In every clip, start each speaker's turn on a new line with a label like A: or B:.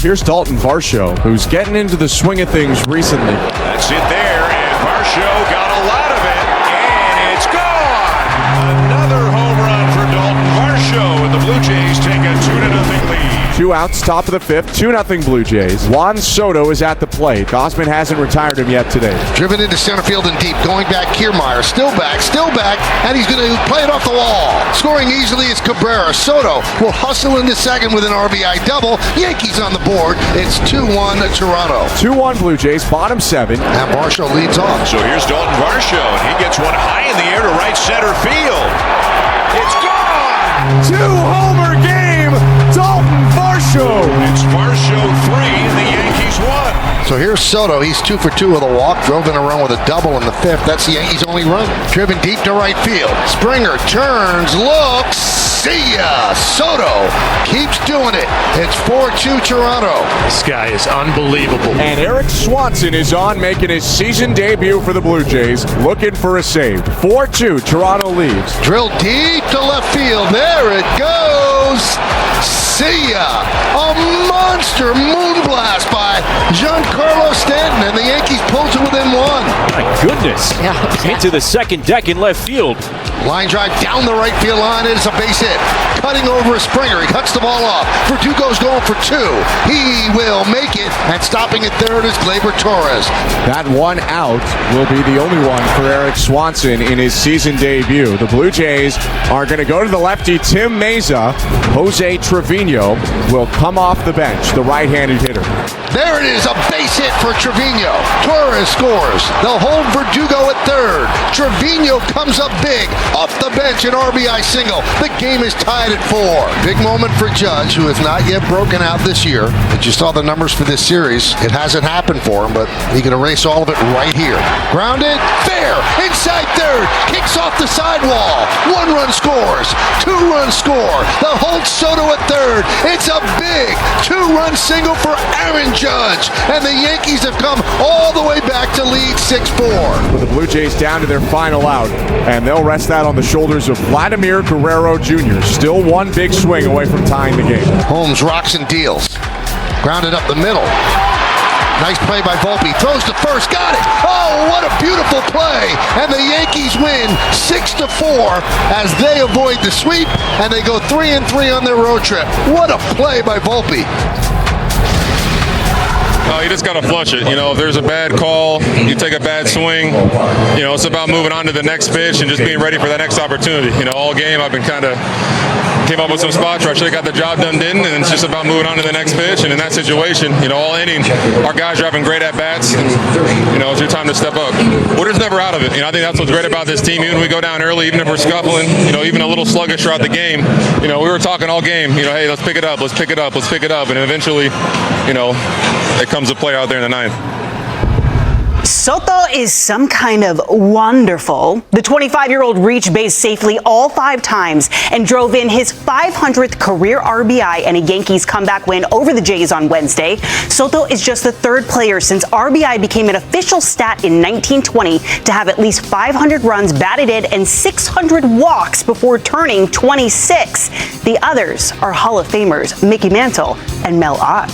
A: Here's Dalton Varsho, who's getting into the swing of things recently.
B: That's it there, and Varsho got a lot of it, and it's gone! Another home run for Dalton Varsho, and the Blue Jays take a 2-0 lead.
A: 2 outs, top of the 5th, 2-0 Blue Jays. Juan Soto is at the plate. Gausman hasn't retired him yet today.
C: Driven into center field and deep, going back Kiermaier, still back, and he's going to play it off the wall. Scoring easily is Cabrera. Soto will hustle into second with an RBI double. Yankees on the board. It's 2-1 Toronto.
A: 2-1 Blue Jays, bottom 7.
C: And Varsho leads off.
B: So here's Dalton Varsho, and he gets one high in the air to right center field. It's gone!
A: 2-homer game, Dalton Varsho.
B: It's Varsho 3, and the Yankees 1.
C: So here's Soto. He's 2 for 2 with a walk. Drove in a run with a double in the 5th. That's the Yankees' only run. Driven deep to right field. Springer turns, looks, see ya. Soto keeps doing it. It's 4-2 Toronto.
D: This guy is unbelievable.
A: And Eric Swanson is on, making his season debut for the Blue Jays, looking for a save. 4-2, Toronto leads.
C: Drilled deep to left field. There it goes. See ya. A monster moonblast by Giancarlo Stanton, and the Yankees pull to within 1.
D: My goodness. Into the second deck in left field.
C: Line drive down the right field line. It's a base hit. Cutting over a Springer. He cuts the ball off. Verdugo's going for 2. He will make it. And stopping at third is Gleyber Torres.
A: That 1 out will be the only one for Eric Swanson in his season debut. The Blue Jays are going to go to the lefty Tim Meza. Jose Trevino will come off the bench, the right-handed hitter.
C: There it is, a base hit for Trevino. Torres scores. They'll hold Verdugo at third. Trevino comes up big off the bench, an RBI single. The game is tied at 4. Big moment for Judge, who has not yet broken out this year. But you saw the numbers for this series. It hasn't happened for him, but he can erase all of it right here. Grounded, fair, inside third, kicks off the sidewall. 1 run scores, 2 run score. They'll hold Soto at third. It's a big 2-run single for Aaron Judge, and the Yankees have come all the way back to lead 6-4.
A: With the Blue Jays down to their final out, and they'll rest that on the shoulders of Vladimir Guerrero Jr. Still 1 big swing away from tying the game.
C: Holmes rocks and deals. Grounded up the middle. Nice play by Volpe. Throws to first. Got it. Oh, what a beautiful play. And the Yankees win 6-4 as they avoid the sweep, and they go 3-3 on their road trip. What a play by Volpe.
E: You just got to flush it. If there's a bad call, you take a bad swing. It's about moving on to the next pitch and just being ready for that next opportunity. All game I've been came up with some spots where I should have got the job done, didn't, and it's just about moving on to the next pitch. And in that situation, all inning, our guys are having great at-bats, and, it's your time to step up. Winner's never out of it. I think that's what's great about this team. Even when we go down early, even if we're scuffling, even a little sluggish throughout the game, we were talking all game, hey, let's pick it up, and eventually, it comes to play out there in the ninth.
F: Soto is some kind of wonderful. The 25-year-old reached base safely all 5 times and drove in his 500th career RBI and a Yankees comeback win over the Jays on Wednesday. Soto is just the 3rd player since RBI became an official stat in 1920 to have at least 500 runs batted in and 600 walks before turning 26. The others are Hall of Famers Mickey Mantle and Mel Ott.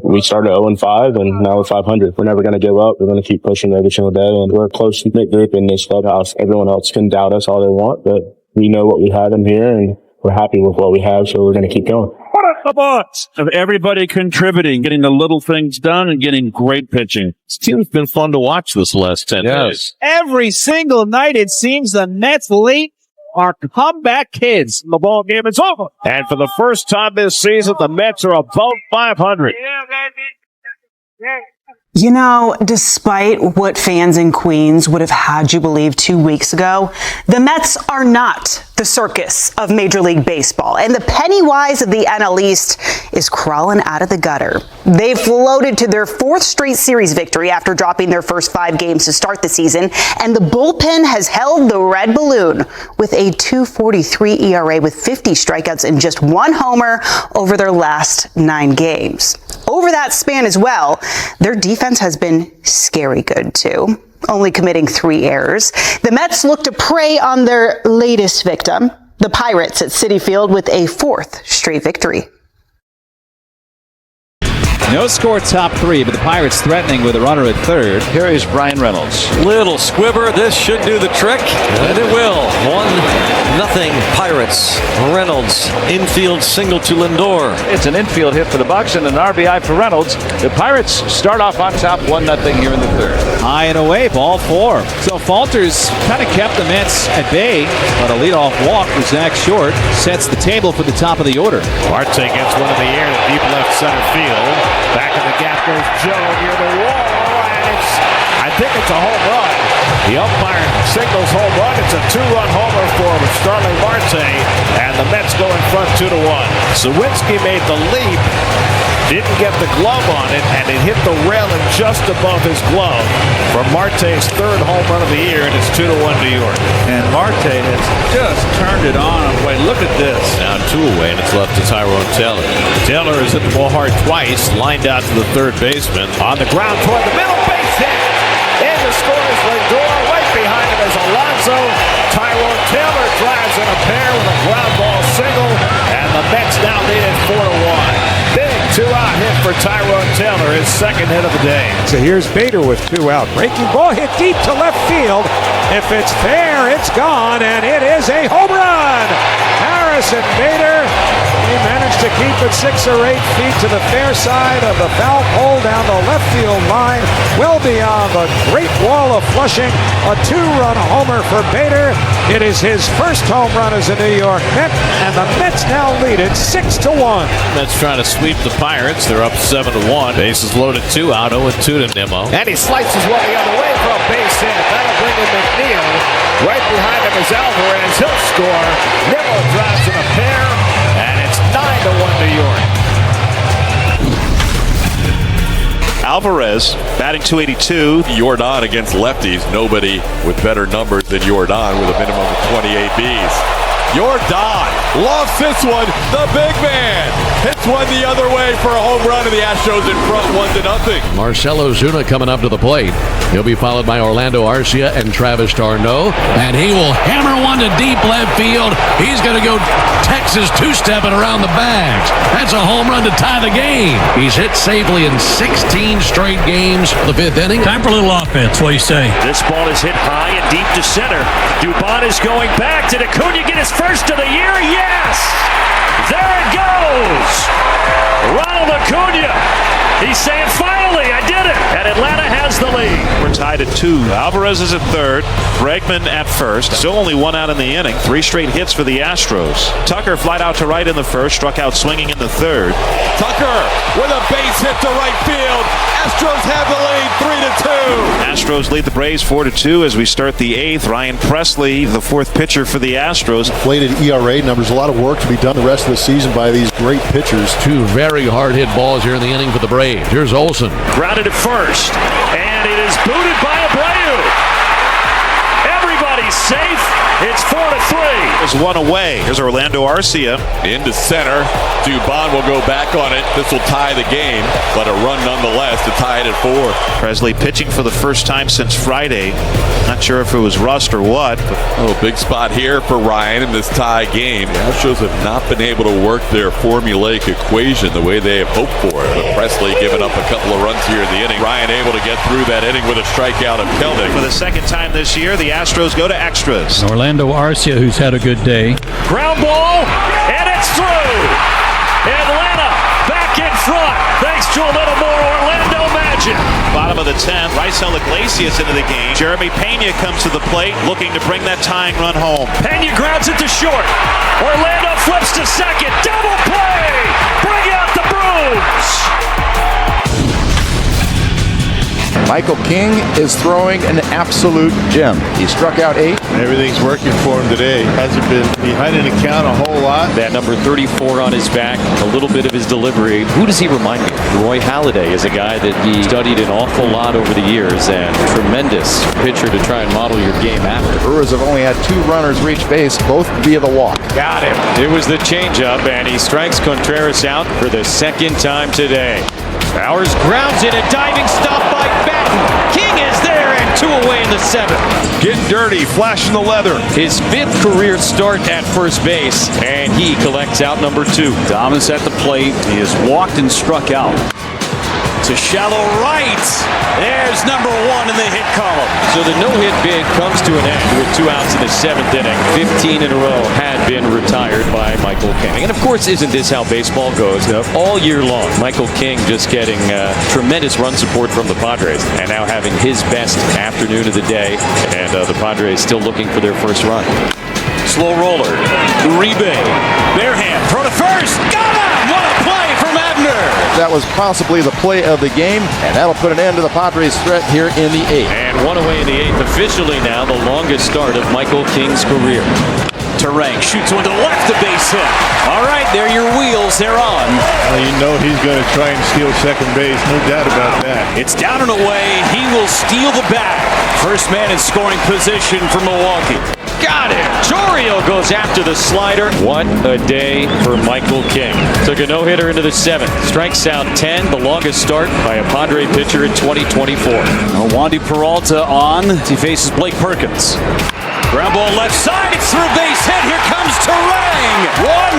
G: We started 0-5, and now we're 500. We're never going to give up. We're going to keep pushing every single day, and we're a close-knit group in this clubhouse. Everyone else can doubt us all they want, but we know what we have in here, and we're happy with what we have, so we're going to keep going.
D: What a bunch of everybody contributing, getting the little things done, and getting great pitching. This team's been fun to watch this last 10 days.
H: Every single night, it seems the Mets late are comeback kids. The ball game is over.
D: And for the first time this season, the Mets are above 500.
F: Despite what fans in Queens would have had you believe 2 weeks ago, the Mets are not the circus of Major League Baseball, and the Pennywise of the NL East is crawling out of the gutter. They floated to their 4th straight series victory after dropping their first 5 games to start the season, and the bullpen has held the red balloon with a 2.43 ERA with 50 strikeouts and just 1 homer over their last 9 games. Over that span as well, their defense has been scary good too, only committing 3 errors. The Mets look to prey on their latest victim, the Pirates at Citi Field, with a 4th straight victory.
H: No score top three, but the Pirates threatening with a runner at third.
I: Here is Brian Reynolds.
J: Little squibber. This should do the trick, and it will. 1-0 Pirates. Reynolds, infield single to Lindor.
I: It's an infield hit for the Bucks and an RBI for Reynolds. The Pirates start off on top 1-0 here in the third.
H: High and away, ball 4. So Falters kind of kept the Mets at bay, but a leadoff walk for Zach Short sets the table for the top of the order.
K: Marte gets one in the air to deep left center field. Back in the gap goes Joe near the wall, and I think it's a home run. The umpire signals home run. It's a 2-run homer for Starling Marte, and the Mets go in front 2-1. Zawinski made the leap, didn't get the glove on it, and it hit the railing just above his glove for Marte's third home run of the year, and it's 2-1 New York.
D: And Marte has just turned it on. Wait, look at this.
K: Now 2 away, and it's left to Tyrone Taylor. Taylor has hit the ball hard twice, lined out to the third baseman. On the ground toward the middle, base hit. And the score is Lindor. Right behind him is Alonso. Tyrone Taylor drives in a pair with a ground ball single, and the Mets now lead it 4-1. Big 2-out hit for Tyrone Taylor, his second hit of the day.
L: So here's Bader with 2 out. Breaking ball hit deep to left field. If it's fair, it's gone, and it is a home run. Harrison Bader, he managed to keep it 6 or 8 feet to the fair side of the foul pole down the left field line, well beyond the Great Wall of Flushing. A 2-run homer for Bader. It is his first home run as a New York Met, and the Mets now lead it 6-1.
K: Mets trying to sweep the Pirates. They're up 7-1. Bases loaded 2 out, 0-2 to Nimmo.
H: And he slices one the other way for a base hit. That'll bring in McNeil. Right behind him is Alvarez. He'll score. Nimmo drives in a pair, and it's 9-1 New York.
B: Alvarez batting .282.
M: Jordan against lefties. Nobody with better numbers than Jordan with a minimum of 28 Bs. Jordan lofts this one. The big man hits one the other way for a home run, and the Astros in front 1-0.
N: Marcell Ozuna coming up to the plate. He'll be followed by Orlando Arcia and Travis d'Arnaud, and he will hammer one to deep left field. He's going to go Texas two-stepping around the bags. That's a home run to tie the game. He's hit safely in 16 straight games. The 5th inning. Time for a little offense. What do you say?
O: This ball is hit high and deep to center. Dubon is going back. Did Acuna get his first of the year? Yes! There it goes! Ronald Acuna. He's saying, finally, I did it! And Atlanta has the lead.
B: We're tied at 2. Alvarez is at third. Bregman at first. Still only 1 out in the inning. 3 straight hits for the Astros. Tucker flied out to right in the first. Struck out swinging in the third.
M: Tucker with a base hit to right field. Astros have the lead 3-2.
B: Astros lead the Braves 4-2 as we start the 8th. Ryan Presley, the 4th pitcher for the Astros.
P: Inflated ERA numbers. A lot of work to be done the rest of the season by these great pitchers.
N: 2 very hard hit balls here in the inning for the Braves. Here's Olsen.
O: Grounded at first, and it is booted by Abreu. Everybody's safe. It's 4-3.
B: There's 1 away. Here's Orlando Arcia.
M: Into center. Dubon will go back on it. This will tie the game, but a run nonetheless to tie it at 4.
B: Presley pitching for the first time since Friday. Not sure if it was rust or what.
M: Oh, big spot here for Ryan in this tie game. The Astros have not been able to work their formulaic equation the way they have hoped for it. But Presley giving up a couple of runs here in the inning. Ryan able to get through that inning with a strikeout of Kelnick.
B: For the second time this year, the Astros go to extras.
Q: Orlando Arcia, who's had a good day.
O: Ground ball, and it's through. Atlanta back in front. Thanks to a little more Orlando magic.
B: Bottom of the 10th, Raisel Iglesias into the game. Jeremy Pena comes to the plate, looking to bring that tying run home.
O: Pena grounds it to short. Orlando flips to second. Double play. Bring out the Brooms.
R: Michael King is throwing an absolute gem. He struck out 8.
P: Everything's working for him today. Hasn't been behind an account a whole lot.
J: That number 34 on his back, a little bit of his delivery. Who does he remind me of? Roy Halladay is a guy that he studied an awful lot over the years, and tremendous pitcher to try and model your game after.
R: Brewers have only had 2 runners reach base, both via the walk.
J: Got him. It was the changeup, and he strikes Contreras out for the second time today. Bowers grounds it, a diving stop by Batten. King is there, and 2 away in the 7th.
M: Getting dirty, flashing the leather.
J: His 5th career start at first base, and he collects out number 2.
I: Thomas at the plate. He has walked and struck out.
O: to shallow right. There's number 1 in the hit column.
J: So the no-hit bid comes to an end with 2 outs in the 7th inning. 15 in a row had been retired by Michael King. And of course, isn't this how baseball goes? All year long, Michael King just getting tremendous run support from the Padres and now having his best afternoon of the day. And the Padres still looking for their first run.
O: Slow roller. Uribe. Bare hand. Throw to first. Got him! What a play from Abner!
R: That was possibly the play of the game, and that'll put an end to the Padres' threat here in the 8th.
J: And 1 away in the 8th. Officially now the longest start of Michael King's career.
O: Terang shoots one to the left, a base hit. All right, there are your wheels. They're on.
P: Well, you know he's going to try and steal second base. No doubt about that.
O: It's down and away. He will steal the bag. First man in scoring position for Milwaukee.
J: Got it. Chourio goes after the slider. What a day for Michael King. Took a no-hitter into the 7th. Strikes out 10, the longest start by a Padre pitcher in 2024.
O: Wandy Peralta on as he faces Blake Perkins. Ground ball left side. It's through base hit. Here comes Terang.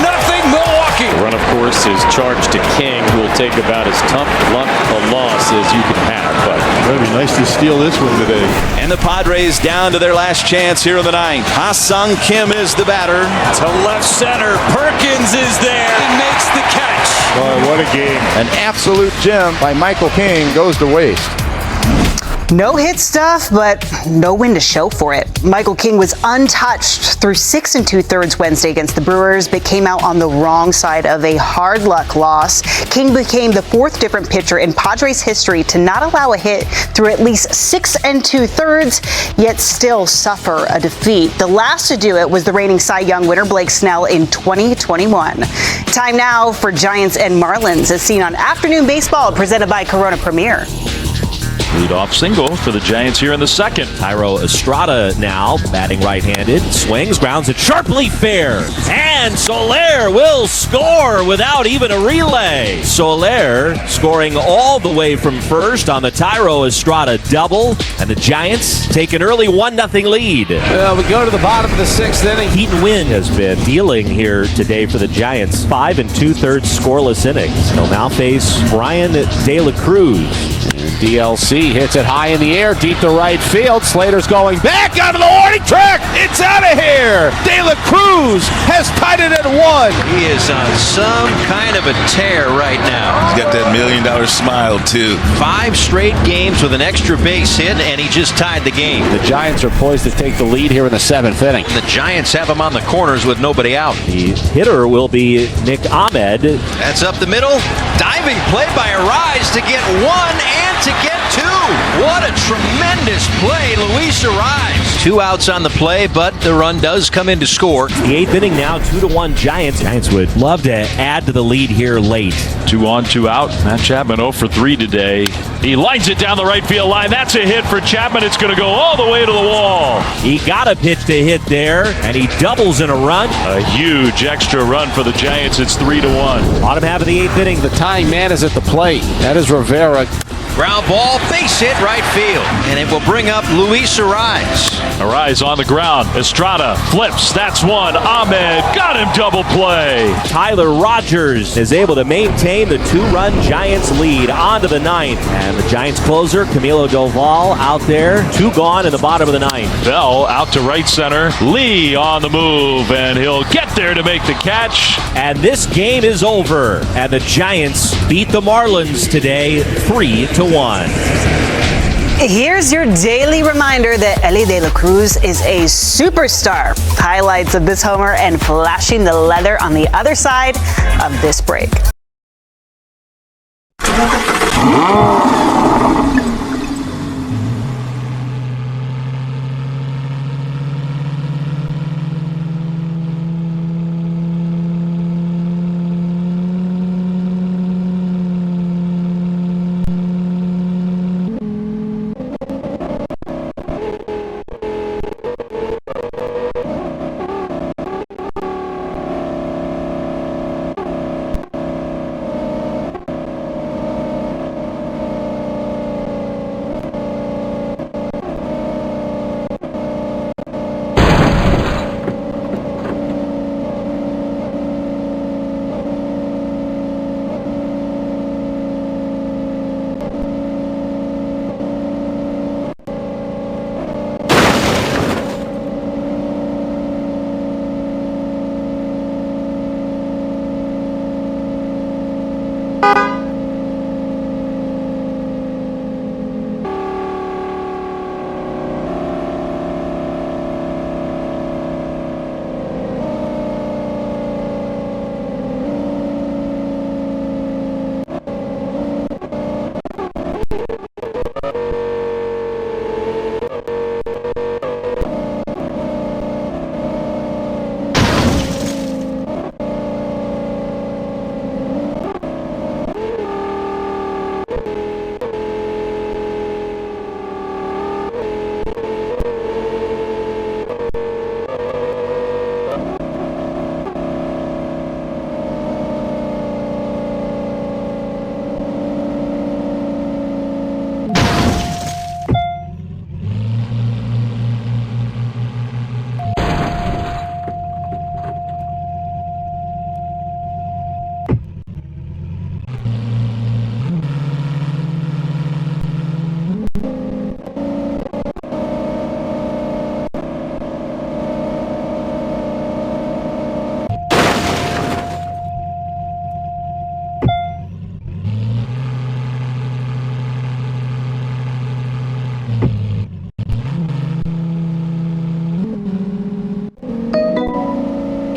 O: 1-0 Milwaukee.
J: The run, of course, is charged to King, who will take about as tough luck a loss as you can have. But
P: it'd be nice to steal this one today.
S: And the Padres down to their last chance here in the 9th. Ha-Sung Kim is the batter.
O: To left center. Perkins is there and makes the catch.
P: Oh, what a game.
R: An absolute gem by Michael King goes to waste.
F: No hit stuff, but no win to show for it. Michael King was untouched through 6 2/3 Wednesday against the Brewers, but came out on the wrong side of a hard luck loss. King became the 4th different pitcher in Padres history to not allow a hit through at least 6 2/3, yet still suffer a defeat. The last to do it was the reigning Cy Young winner Blake Snell in 2021. Time now for Giants and Marlins, as seen on Afternoon Baseball, presented by Corona Premier.
O: Leadoff single for the Giants here in the 2nd.
T: Tyro Estrada now batting right-handed. Swings, grounds it sharply fair. And Soler will score without even a relay. Soler scoring all the way from first on the Tyro Estrada double. And the Giants take an early 1-0 lead.
L: Well, we go to the bottom of the 6th inning.
T: Heat and wind has been dealing here today for the Giants. 5 2/3 scoreless innings. They'll now face Brian De La Cruz.
L: DLC hits it high in the air, deep to right field. Slater's going back onto the warning track. It's out of here. De La Cruz has tied it at 1.
S: He is on some kind of a tear right now.
M: He's got that $1 million smile, too.
S: 5 straight games with an extra base hit, and he just tied the game.
L: The Giants are poised to take the lead here in the 7th inning.
S: The Giants have him on the corners with nobody out.
T: The hitter will be Nick Ahmed.
S: That's up the middle. Diving play by Arise to get 1 and to get 2. What a tremendous play, Luis Arise. 2 outs on the play, but the run does come in to score.
T: The 8th inning now, 2-1 Giants. Giants would love to add to the lead here late.
O: 2 on, 2 out. Matt Chapman 0 for 3 today. He lines it down the right field line. That's a hit for Chapman. It's going to go all the way to the wall.
T: He got a pitch to hit there, and he doubles in a run.
O: A huge extra run for the Giants. It's 3-1.
T: Bottom half of the 8th inning.
L: The tying man is at the plate. That is Rivera.
S: Ground ball, base hit right field. And it will bring up Luis Arise.
O: Arise on the ground. Estrada flips. That's 1. Ahmed got him double play.
T: Tyler Rogers is able to maintain the 2-run Giants lead on to the 9th. And the Giants closer, Camilo Doval, out there. 2 gone in the bottom of the 9th.
O: Bell out to right center. Lee on the move, and he'll get there to make the catch.
T: And this game is over. And the Giants beat the Marlins today 3-1.
F: Here's your daily reminder that Ellie De La Cruz is a superstar. Highlights of this homer and flashing the leather on the other side of this break.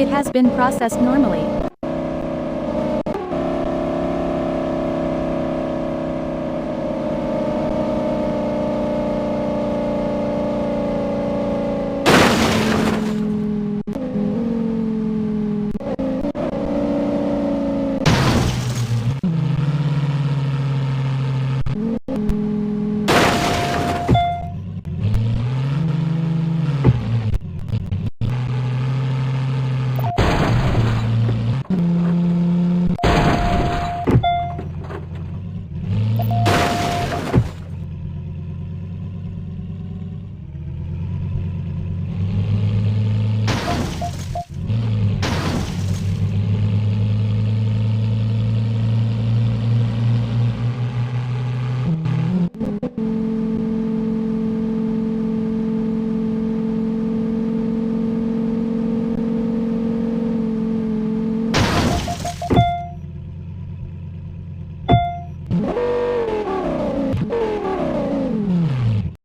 U: It has been processed normally.